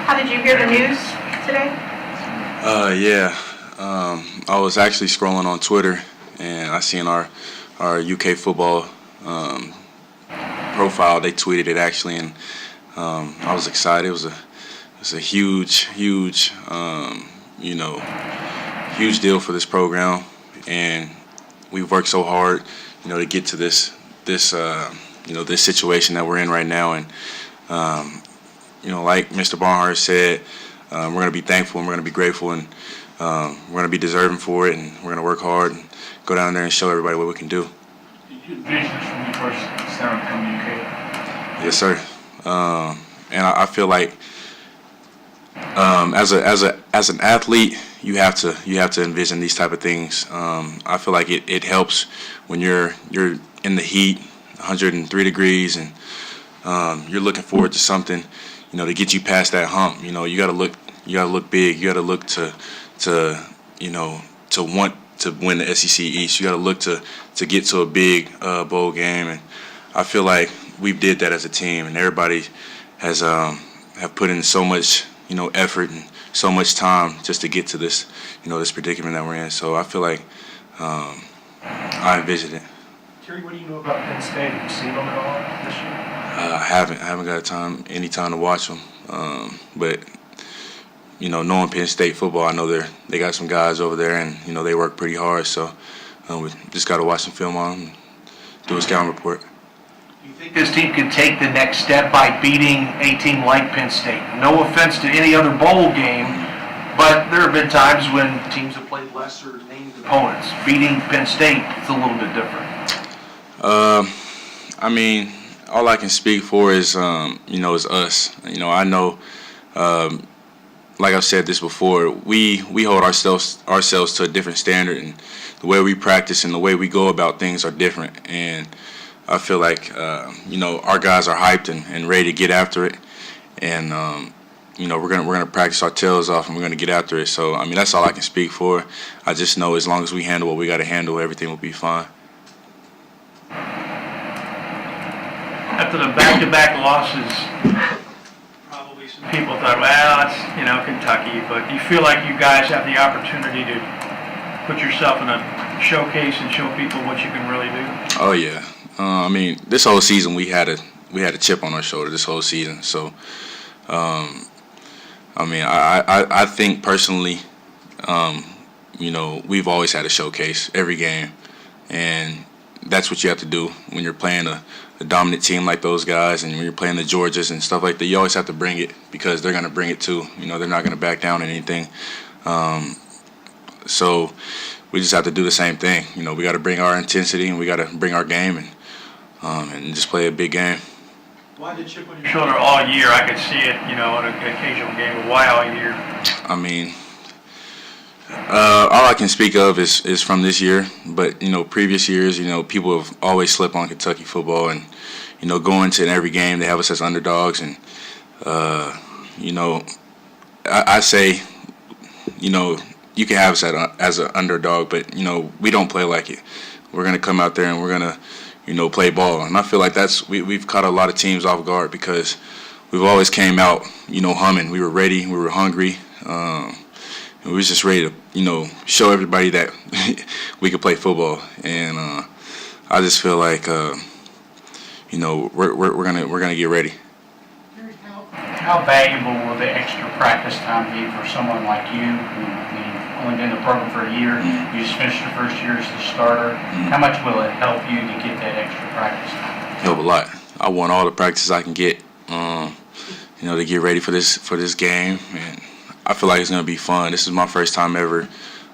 How did you hear the news today? Yeah. I was actually scrolling on Twitter, and I seen our UK football profile. They tweeted it actually, and I was excited. It was a huge huge deal for this program, and we've worked so hard, to get to this situation that we're in right now, and like Mr. Barnhart said, we're going to be thankful and we're going to be grateful, and we're going to be deserving for it, and we're going to work hard and go down there and show everybody what we can do. Did you envision this when you first started to come to UK? Yes, sir. And I feel like as an athlete, you have to envision these type of things. I feel like it helps when you're in the heat, 103 degrees, and you're looking forward to something, to get you past that hump. You got to look big. You got to look to want to win the SEC East. You got to look to get to a big bowl game, and I feel like we did that as a team, and everybody has have put in so much effort and so much time just to get to this this predicament that we're in. So I feel like I envisioned it. Terry, what do you know about Penn State? Have you seen them at all this year? I haven't got any time to watch them, but knowing Penn State football, I know they got some guys over there, and they work pretty hard. So we just got to watch some film on them, and do a scouting report. Do you think this team could take the next step by beating a team like Penn State? No offense to any other bowl game, but there have been times when teams have played lesser named opponents. Beating Penn State is a little bit different. I mean, all I can speak for is is us. I know, like I've said this before, we hold ourselves to a different standard, and the way we practice and the way we go about things are different. And I feel like our guys are hyped and ready to get after it, and we're gonna practice our tails off, and we're gonna get after it. So I mean, that's all I can speak for. I just know as long as we handle what we got to handle, everything will be fine. After the back-to-back losses, probably some people thought, well, it's Kentucky, but do you feel like you guys have the opportunity to put yourself in a showcase and show people what you can really do? Oh yeah. I mean, this whole season we had a chip on our shoulder this whole season. So, I mean, I think personally, we've always had a showcase every game, and that's what you have to do when you're playing a dominant team like those guys, and when you're playing the Georgias and stuff like that. You always have to bring it, because they're going to bring it too. They're not going to back down on anything. So we just have to do the same thing. We got to bring our intensity, and we got to bring our game, and just play a big game. Why the chip on your shoulder all year? I could see it, in an occasional game, but why all year? I mean, all I can speak of is from this year, but previous years, people have always slept on Kentucky football, and going to every game they have us as underdogs, and I say, you can have us as an underdog, but we don't play like it. We're gonna come out there and we're gonna play ball, and I feel like we've caught a lot of teams off guard, because we've always came out humming. We were ready, we were hungry. We was just ready to, show everybody that we could play football, and I just feel like, we're gonna get ready. How valuable will the extra practice time be for someone like you, who only been in the program for a year? You just finished your first year as the starter. How much will it help you to get that extra practice time? Help a lot. I want all the practice I can get, to get ready for this game, and I feel like it's going to be fun. This is my first time ever,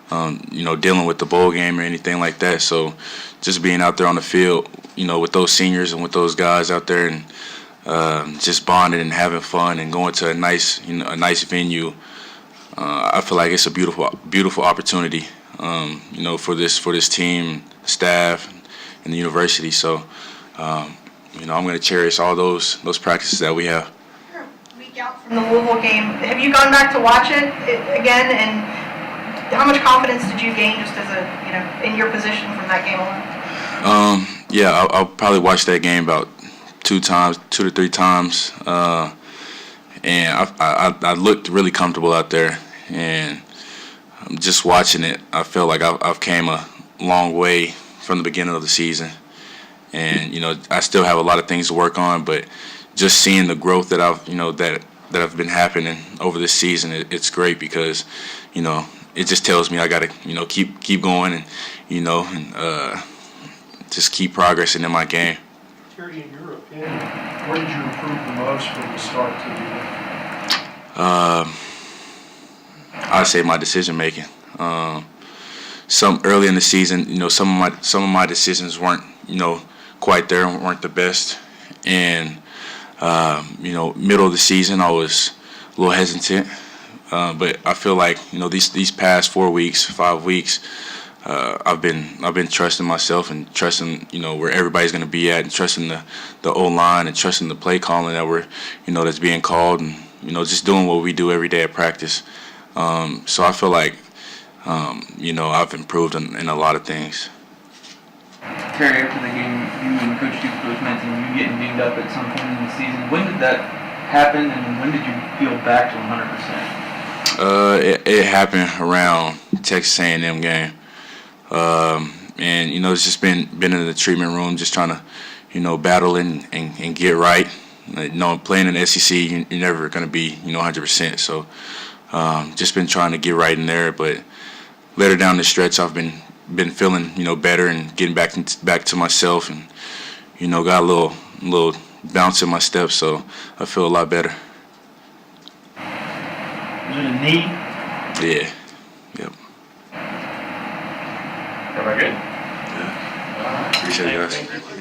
dealing with the bowl game or anything like that. So just being out there on the field, with those seniors and with those guys out there, and just bonding and having fun and going to a nice venue. I feel like it's a beautiful opportunity, for this team, staff, and the university. So, I'm going to cherish all those practices that we have. Out from the Louisville game, have you gone back to watch it again, and how much confidence did you gain just as in your position from that game alone? Yeah, I'll probably watch that game about 2 to 3 times, and I looked really comfortable out there. And just watching it, I feel like I've came a long way from the beginning of the season. And I still have a lot of things to work on, but just seeing the growth that that have been happening over this season, it's great because it just tells me I gotta keep going and just keep progressing in my game. Terry, in your opinion, where did you improve the most from the start to the end? I'd say my decision making. Some early in the season, some of my decisions weren't quite there, weren't the best, and middle of the season I was a little hesitant. But I feel like these past 5 weeks, I've been trusting myself and trusting where everybody's going to be at, and trusting the O-line and trusting the play calling that that's being called, and just doing what we do every day at practice. So I feel like I've improved in a lot of things. Terry, after the game, you and Coach Duke both mentioned you getting dinged up at some point in the season. When did that happen, and when did you feel back to 100%? It happened around Texas A&M game, and it's just been in the treatment room, just trying to battle and get right. Playing in the SEC, you're never going to be 100%. So just been trying to get right in there, but later down the stretch, I've been feeling better and getting back to myself, and got a little bounce in my steps, so I feel a lot better. Was it a knee? Yeah. Yep. Everybody good? Yeah. Appreciate it, guys.